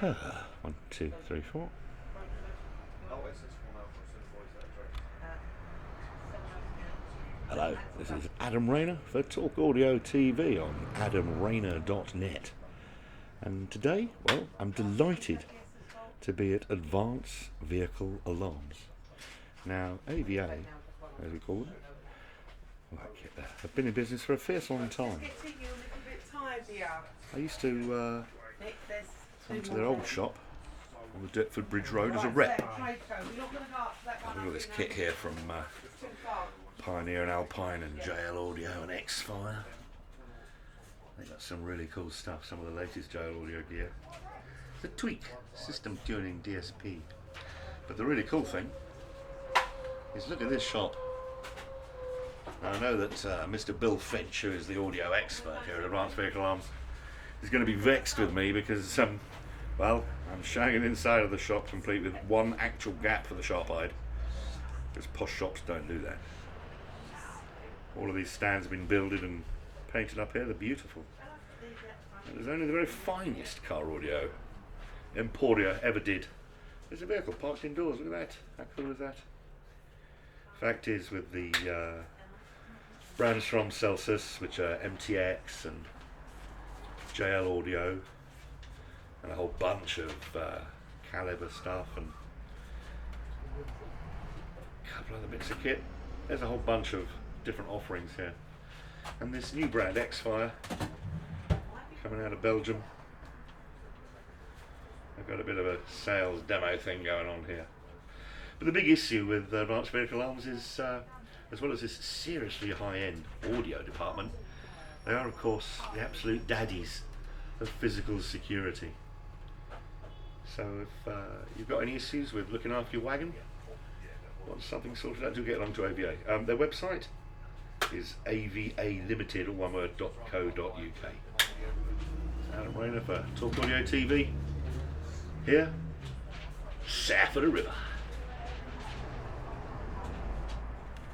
1, 2, 3, 4. Hello, this is Adam Rayner for Talk Audio TV on adamrayner.net. And today, well, I'm delighted to be at Advanced Vehicle Alarms. Now, AVA, as we call them, have been in business for a fierce long time. I used to come to their old shop on the Deptford Bridge Road as a rep. Look at this kit here from Pioneer and Alpine and JL Audio and X-Fire. They got some really cool stuff, some of the latest JL Audio gear. The Tweak System Tuning DSP. But the really cool thing is look at this shop. Now, I know that Mr. Bill Finch, who is the audio expert here at Advanced Vehicle Alarms, is going to be vexed with me because, well, I'm showing an inside of the shop complete with one actual gap for the sharp eyed. Because posh shops don't do that. All of these stands have been builded and painted up here. They're beautiful. And there's only the very finest car audio Emporia ever did. There's a vehicle parked indoors. Look at that. How cool is that? Fact is, with the brands from Celsius, which are MTX and JL Audio, and a whole bunch of caliber stuff and a couple other bits of kit. There's a whole bunch of different offerings here. And this new brand, X-Fire, coming out of Belgium. I've got a bit of a sales demo thing going on here. But the big issue with Advanced Vehicle Alarms is, as well as this seriously high-end audio department, they are, of course, the absolute daddies of physical security. So if you've got any issues with looking after your wagon, want something sorted out, do get along to AVA. Their website is avalimited, all one word, .co.uk. Adam Rayner for Talk Audio TV, here, south of the river.